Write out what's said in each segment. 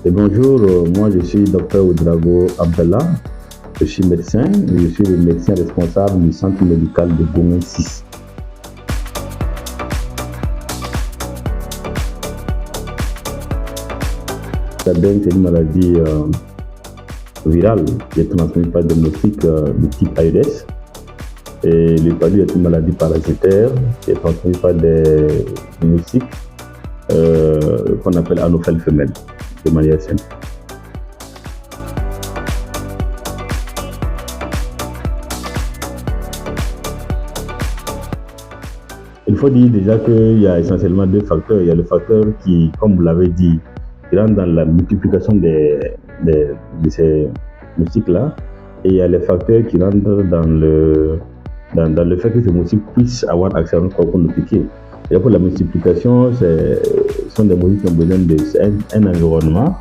Et bonjour, moi je suis Dr Oudrago Abdallah, je suis médecin et je suis le médecin responsable du centre médical de Gomé 6. La dengue, c'est une maladie virale qui est transmise par des moustiques de type Aedes. Et le palu est une maladie parasitaire qui est transmise par des moustiques qu'on appelle anophèles femelles, de manière simple. Il faut dire déjà qu'il y a essentiellement deux facteurs. Il y a le facteur qui, comme vous l'avez dit, qui rentre dans la multiplication de ces moustiques-là. Et il y a les facteurs qui rentrent dans le fait que ces moustiques puissent avoir accès à notre corps pour nous piquer. Et pour la multiplication, ce sont des moustiques qui ont besoin d'un environnement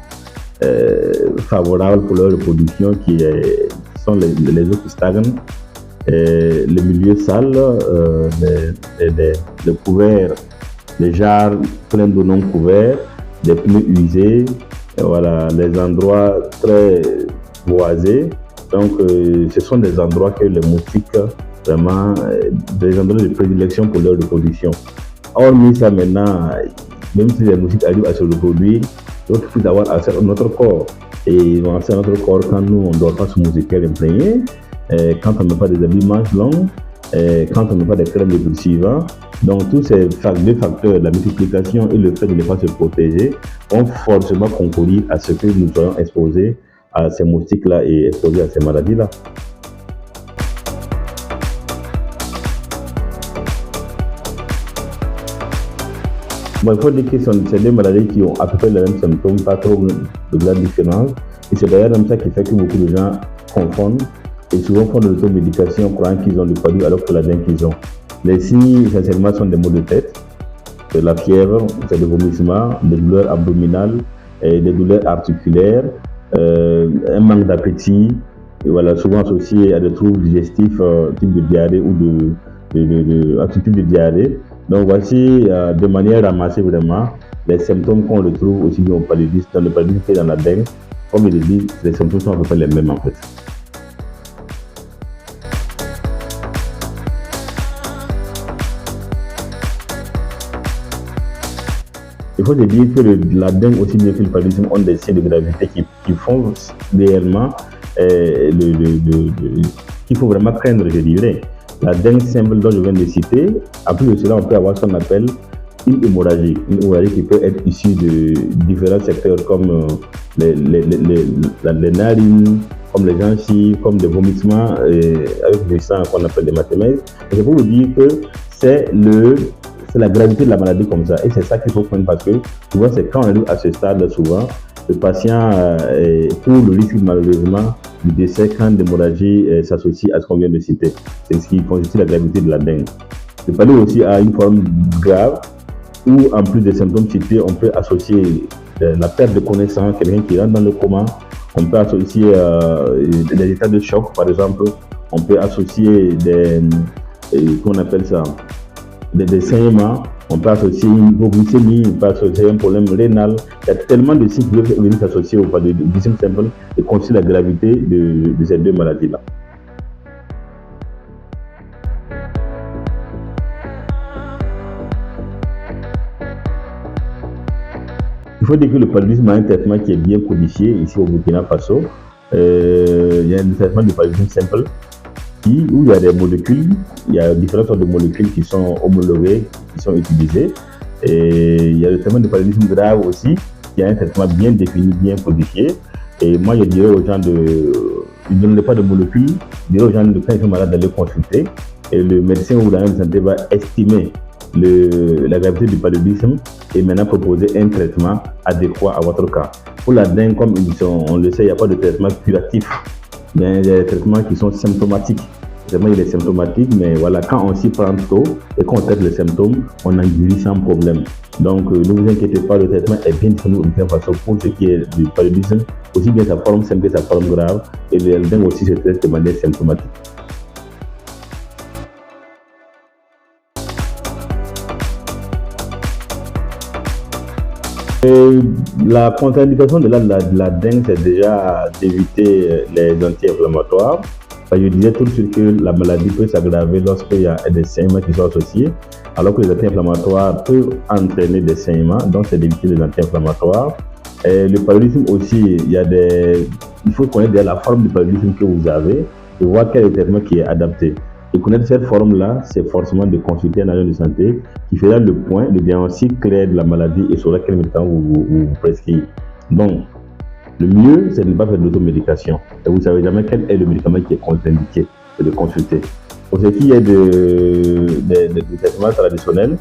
favorable pour leur reproduction, qui sont les eaux qui stagnent, le milieu sale, les couverts, les jarres pleins d'eau non couverts, des pneus usés, voilà, les endroits très boisés. Donc, ce sont des endroits que les moustiques, vraiment, des endroits de prédilection pour leur reproduction. Hormis ça, maintenant, même si les moustiques arrivent à se reproduire, d'autres puissent avoir accès à notre corps. Et ils vont accès à notre corps quand nous, on ne doit pas se moustiquaires imprégnés, quand on ne met pas des habits manches longues, quand on ne met pas des crèmes répulsives. Donc, tous ces deux facteurs, la multiplication et le fait de ne pas se protéger, vont forcément concourir à ce que nous soyons exposés à ces moustiques-là et exposés à ces maladies-là. Bon, il faut dire que c'est des maladies qui ont à peu près les mêmes symptômes, pas trop de grande différence. Et c'est d'ailleurs même ça qui fait que beaucoup de gens confondent et souvent font de l'automédication croyant qu'ils ont le palu alors que la dengue qu'ils ont. Les signes essentiellement sont des maux de tête, de la fièvre, c'est des vomissements, des douleurs abdominales, et des douleurs articulaires, un manque d'appétit, et voilà, souvent associé à des troubles digestifs, type de diarrhée ou type de diarrhée. Donc voici de manière ramassée vraiment les symptômes qu'on retrouve aussi bien au paludisme, dans le paludisme que dans la dengue. Comme il est dit, les symptômes sont à peu près les mêmes en fait. Il faut te dire que la dengue aussi bien que le paludisme ont des signes de gravité qui font réellement qu'il faut vraiment craindre, je dirais. La dengue simple dont je viens de citer, en plus de cela, on peut avoir ce qu'on appelle une hémorragie qui peut être issue de différents secteurs comme les narines, comme les gencives, comme des vomissements avec du sang qu'on appelle des mathématiques. Et je peux vous dire que c'est la gravité de la maladie comme ça. Et c'est ça qu'il faut prendre parce que souvent, c'est quand on arrive à ce stade, souvent, le patient court le risque malheureusement du décès quand l'hémorragie s'associe à ce qu'on vient de citer. C'est ce qui constitue la gravité de la dengue. Le palu aussi a une forme grave où, en plus des symptômes cités, on peut associer la perte de connaissance, quelqu'un qui rentre dans le coma. On peut associer des états de choc, par exemple. On peut associer qu'on appelle ça, des saignements. On peut associer une hypoglycémie, on peut associer un problème rénal. Il y a tellement de signes qui peuvent venir s'associer au paludisme simple et constituer la gravité de ces deux maladies-là. Il faut dire que le paludisme a un traitement qui est bien codifié ici au Burkina Faso. Il y a un traitement de paludisme simple où il y a des molécules, il y a différentes sortes de molécules qui sont homologuées, qui sont utilisées. Et il y a le traitement de paludisme grave aussi, qui a un traitement bien défini, bien codifié. Et moi, je dirais aux gens ne donnez pas de molécules, je dirais aux gens quand ils sont malades d'aller consulter. Et le médecin ou la santé va estimer la gravité du paludisme et maintenant proposer un traitement adéquat à votre cas. Pour la dengue, comme on le sait, il n'y a pas de traitement curatif. Il y a des traitements qui sont symptomatiques. Vraiment, il est symptomatique, mais voilà, quand on s'y prend tôt et qu'on traite les symptômes, on en guérit sans problème. Donc, ne vous inquiétez pas, le traitement est bien disponible au Burkina Faso pour ce qui est du paludisme, aussi bien sa forme simple que sa forme grave, et le dengue aussi se traite de manière symptomatique. La contre-indication de la dengue, c'est déjà d'éviter les anti-inflammatoires. Je disais tout de suite que la maladie peut s'aggraver lorsqu'il y a des saignements qui sont associés, alors que les anti-inflammatoires peuvent entraîner des saignements, donc c'est d'éviter les anti-inflammatoires. Et le paludisme aussi, il faut connaître déjà la forme du paludisme que vous avez et voir quel est le traitement qui est adapté. Et connaître cette forme-là, c'est forcément de consulter un agent de santé qui fera le point, le diagnostic clair de la maladie et saura quel médicament vous prescrire. Donc, le mieux, c'est de ne pas faire de l'automédication. Et vous ne savez jamais quel est le médicament qui est contre-indiqué, c'est de consulter. Pour ce qui est de traitements traditionnels,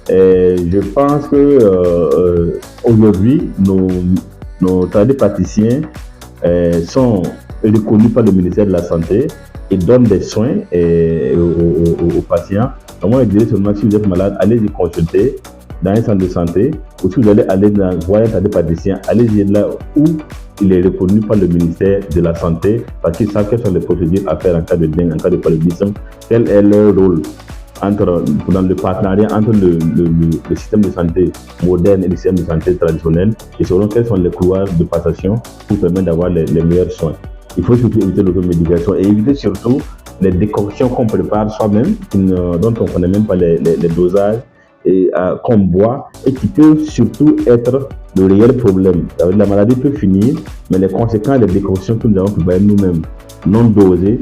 je pense que aujourd'hui, nos tradipraticiens sont reconnus par le ministère de la Santé et donnent des soins aux patients. Donc moi, je dirais seulement, si vous êtes malade, allez-y consulter dans un centre de santé, ou si vous allez aller voir un tradipraticien, allez-y là où il est reconnu par le ministère de la Santé, parce qu'ils savent quelles sont les procédures à faire en cas de dengue, en cas de paludisme, quel est leur rôle dans le partenariat entre le système de santé moderne et le système de santé traditionnel, et sauront quels sont les couloirs de passation pour permettre d'avoir les meilleurs soins. Il faut surtout éviter l'automédication et éviter surtout les décoctions qu'on prépare soi-même, dont on ne connaît même pas les dosages, et qu'on boit, et qui peut surtout être le réel problème. La maladie peut finir, mais les conséquences des décoctions que nous avons préparées nous-mêmes, non dosées,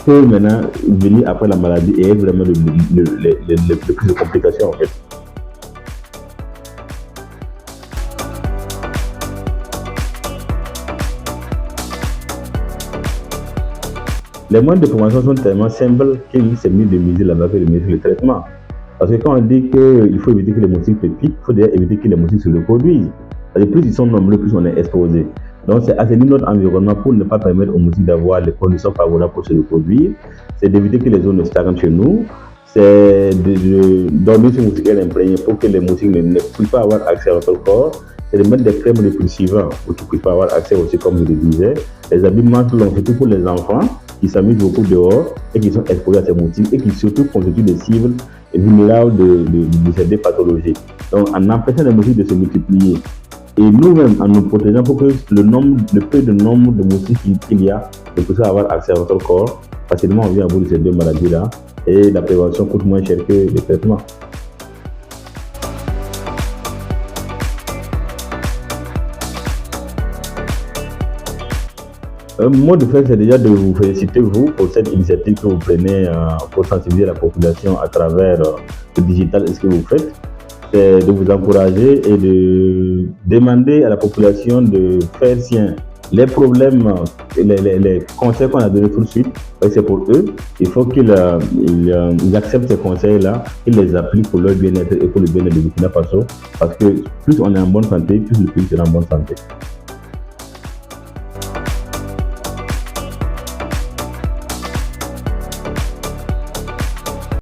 peut maintenant venir après la maladie et être vraiment le plus de complications en fait. Les moyens de prévention sont tellement simples qu'il s'est mieux de miser là-bas que de miser le traitement. Parce que quand on dit qu'il faut éviter que les moustiques se piquent, il faut déjà éviter que les moustiques se reproduisent. Parce que plus ils sont nombreux, plus on est exposé. Donc c'est assainir notre environnement pour ne pas permettre aux moustiques d'avoir les conditions favorables pour se reproduire. C'est d'éviter que les zones ne stagnent chez nous. C'est de dormir sur moustiquaires imprégnés pour que les moustiques ne puissent pas avoir accès à notre corps. C'est de mettre des crèmes répulsivantes pour qu'ils ne puissent pas avoir accès aussi, comme je le disais. Les habits manches longs, surtout pour les enfants qui s'amusent beaucoup dehors et qui sont exposés à ces moustiques et qui surtout constituent des cibles vulnérables de ces deux pathologies. Donc en empêchant les moustiques de se multiplier et nous-mêmes en nous protégeant pour que le peu de nombre de moustiques qu'il y a ne puisse avoir accès à notre corps, facilement on vient à bout de ces deux maladies-là et la prévention coûte moins cher que le traitement. Un mot de fait, c'est déjà de vous féliciter, vous, pour cette initiative que vous prenez pour sensibiliser la population à travers le digital et ce que vous faites. C'est de vous encourager et de demander à la population de faire sien les problèmes, les conseils qu'on a donnés tout de suite. C'est pour eux. Il faut qu'ils acceptent ces conseils-là, qu'ils les appliquent pour leur bien-être et pour le bien-être de Burkina Faso. Parce que plus on est en bonne santé, plus le pays sera en bonne santé.